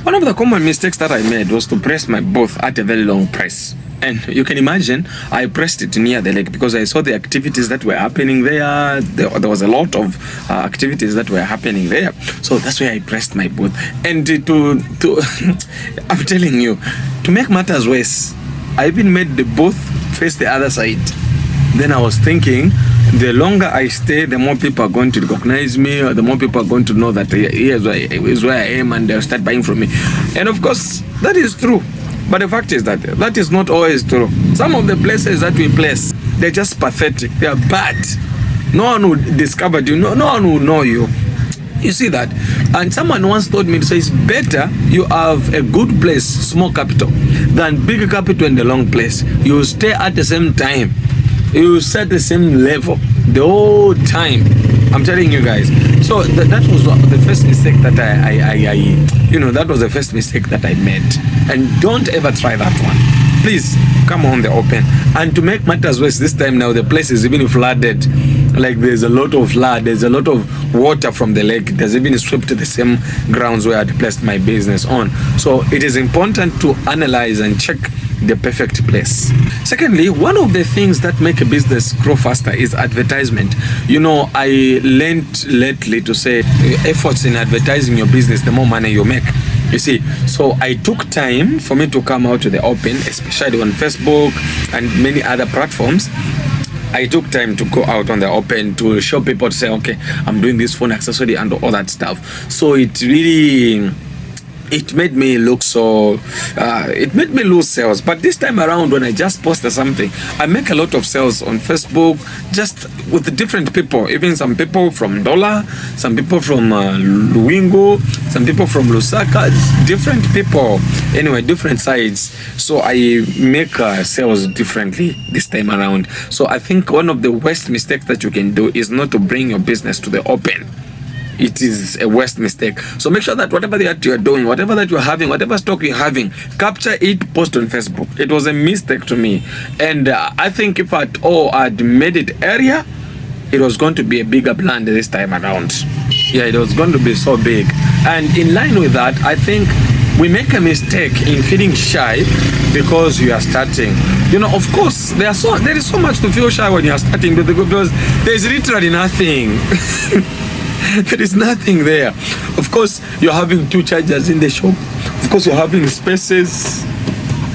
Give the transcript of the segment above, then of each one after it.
One of the common mistakes that I made was to press my booth at a very long press. And you can imagine, I pressed it near the lake because I saw the activities that were happening there. There was a lot of activities that were happening there. So that's where I pressed my booth. And I'm telling you, to make matters worse, I even made the booth face the other side. Then I was thinking, the longer I stay, the more people are going to recognize me, or the more people are going to know that here's where I am, and they'll start buying from me. And of course, that is true. But the fact is that that is not always true. Some of the places that we place, they're just pathetic. They are bad. No one will discover you. No one will know you. You see that? And someone once told me to say it's better you have a good place, small capital, than big capital in the long place. You stay at the same time. You set the same level the whole time. I'm telling you guys. So that was the first mistake that that was the first mistake that I made. And don't ever try that one. Please come on the open. And to make matters worse, this time now the place is even flooded. Like there's a lot of flood, there's a lot of water from the lake. There's even swept the same grounds where I'd placed my business on. So it is important to analyze and check the perfect place. Secondly, one of the things that make a business grow faster is advertisement. I learned lately to say efforts in advertising your business, the more money you make. You see, so I took time for me to come out to the open, especially on Facebook and many other platforms. I took time to go out on the open to show people, to say, okay, I'm doing this phone accessory and all that stuff. So it made me look it made me lose sales. But this time around, when I just posted something, I make a lot of sales on Facebook, just with the different people, even some people from Dola, some people from Luingo, some people from Lusaka, different people, anyway, different sides. So I make sales differently this time around. So I think one of the worst mistakes that you can do is not to bring your business to the open. It is a worst mistake. So make sure that whatever that you're doing, whatever that you're having, whatever stock you're having, capture it, post on Facebook. It was a mistake to me. And I think if at all I'd made it earlier, it was going to be a bigger plan this time around. Yeah, it was going to be so big. And in line with that, I think we make a mistake in feeling shy because you are starting. Of course, there is so much to feel shy when you are starting because there's literally nothing. There is nothing there. Of course, you're having 2 chargers in the shop. Of course, you're having spaces.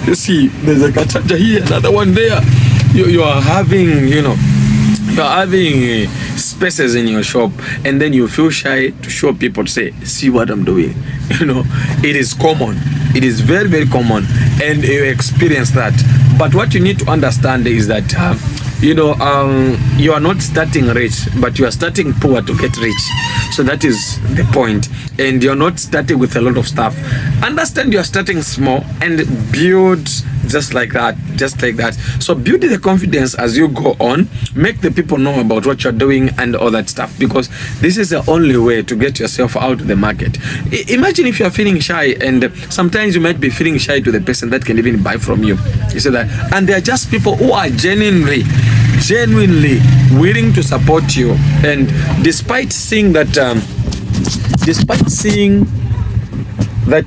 You see, there's a charger here, another one there. You are having, you're having spaces in your shop, and then you feel shy to show people, to say, see what I'm doing. It is common. It is very, very common, and you experience that. But what you need to understand is that you are not starting rich, but you are starting poor to get rich. So that is the point. And you're not starting with a lot of stuff. Understand you're starting small and build just like that. So build the confidence as you go on. Make the people know about what you're doing and all that stuff, because this is the only way to get yourself out of the market. Imagine if you're feeling shy, and sometimes you might be feeling shy to the person that can even buy from you. You see that? And they're just people who are genuinely willing to support you. And despite seeing that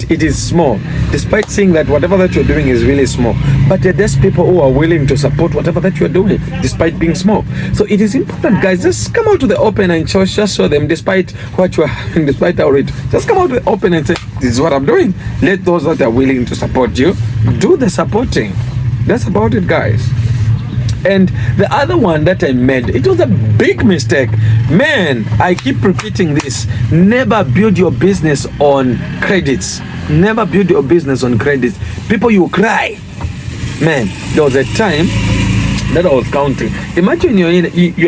it is small, despite seeing that whatever that you're doing is really small, but there's people who are willing to support whatever that you're doing despite being small. So it is important, guys, just come out to the open and just show them, despite what you're having, despite how it, just come out to the open and say, this is what I'm doing. Let those that are willing to support you do the supporting. That's about it, guys. And the other one that I made, it was a big mistake. Man, I keep repeating this. Never build your business on credits. Never build your business on credits. People, you cry. Man, there was a time that I was counting. Imagine you're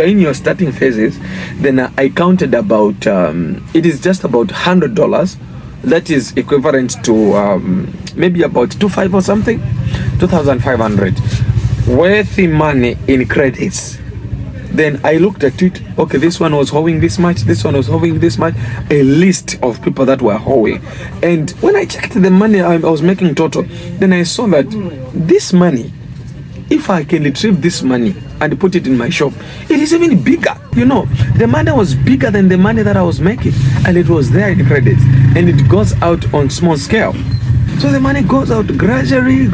in your starting phases. Then I counted about, it is just about $100. That is equivalent to maybe about 2,500 or something. 2,500. Worthy money in credits. Then I looked at it. Okay, this one was owing this much, this one was owing this much. A list of people that were owing. And when I checked the money I was making total, then I saw that this money, if I can retrieve this money and put it in my shop. It is even bigger. You know, the money was bigger than the money that I was making, and it was there in credits, and it goes out on small scale. So the money goes out gradually.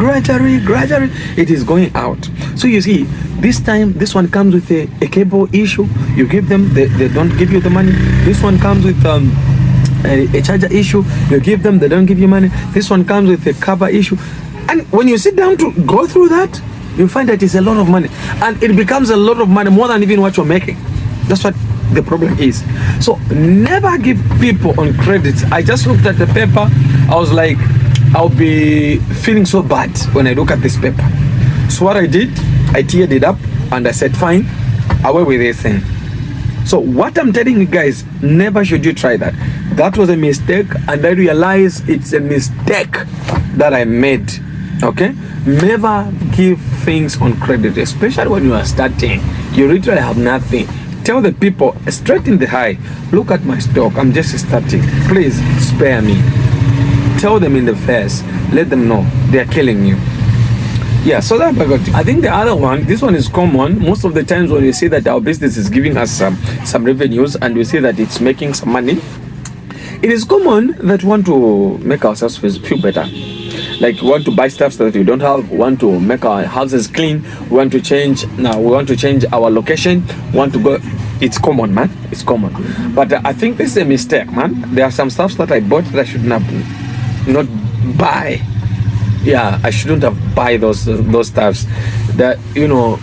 It is going out. So you see, this time, this one comes with a cable issue. You give them, they don't give you the money. This one comes with a charger issue. You give them, they don't give you money. This one comes with a cover issue. And when you sit down to go through that, you find that it's a lot of money. And it becomes a lot of money, more than even what you're making. That's what the problem is. So never give people on credit. I just looked at the paper. I was like, I'll be feeling so bad when I look at this paper. So what I did, I teared it up and I said, fine, away with this thing. So what I'm telling you guys, never should you try that. That was a mistake, and I realize it's a mistake that I made. Okay? Never give things on credit, especially when you are starting. You literally have nothing. Tell the people straight in the eye, look at my stock, I'm just starting. Please spare me. Tell them in the face, let them know they are killing you. Yeah, so that I think the other one, this one is common. Most of the times when we see that our business is giving us some revenues and we see that it's making some money, it is common that we want to make ourselves feel better. Like we want to buy stuff that we don't have, we want to make our houses clean, we want to change our location, we want to go. It's common, man. It's common. But I think this is a mistake, man. There are some stuff that I bought that I should not buy. Yeah, I shouldn't have buy those stuffs. That, you know,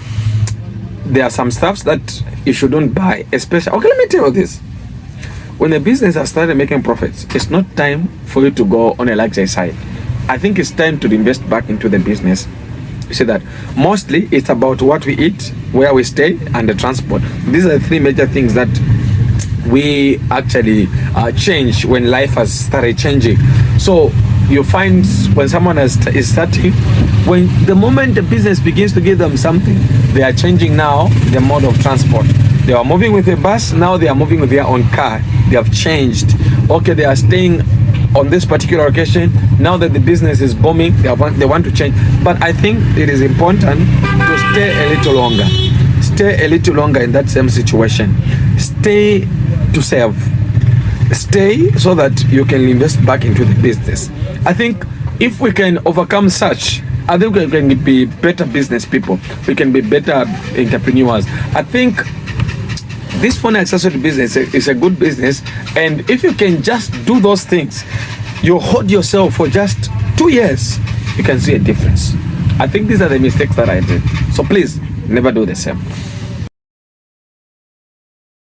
there are some stuffs that you shouldn't buy. Especially, okay, let me tell you this. When a business has started making profits, it's not time for you to go on a luxury side. I think it's time to invest back into the business. You see that? Mostly, it's about what we eat, where we stay, and the transport. These are the three major things that we actually change when life has started changing. So you find when someone is starting, when the moment the business begins to give them something, they are changing now the mode of transport. They are moving with a bus, now they are moving with their own car. They have changed. Okay, they are staying on this particular occasion. Now that the business is booming, they want to change. But I think it is important to stay a little longer. Stay a little longer in that same situation. Stay to serve. Stay so that you can invest back into the business. I think if we can overcome such, I think we can be better business people. We can be better entrepreneurs. I think this phone accessory business is a good business, and if you can just do those things, you hold yourself for just 2 years, you can see a difference. I think these are the mistakes that I did. So please, never do the same.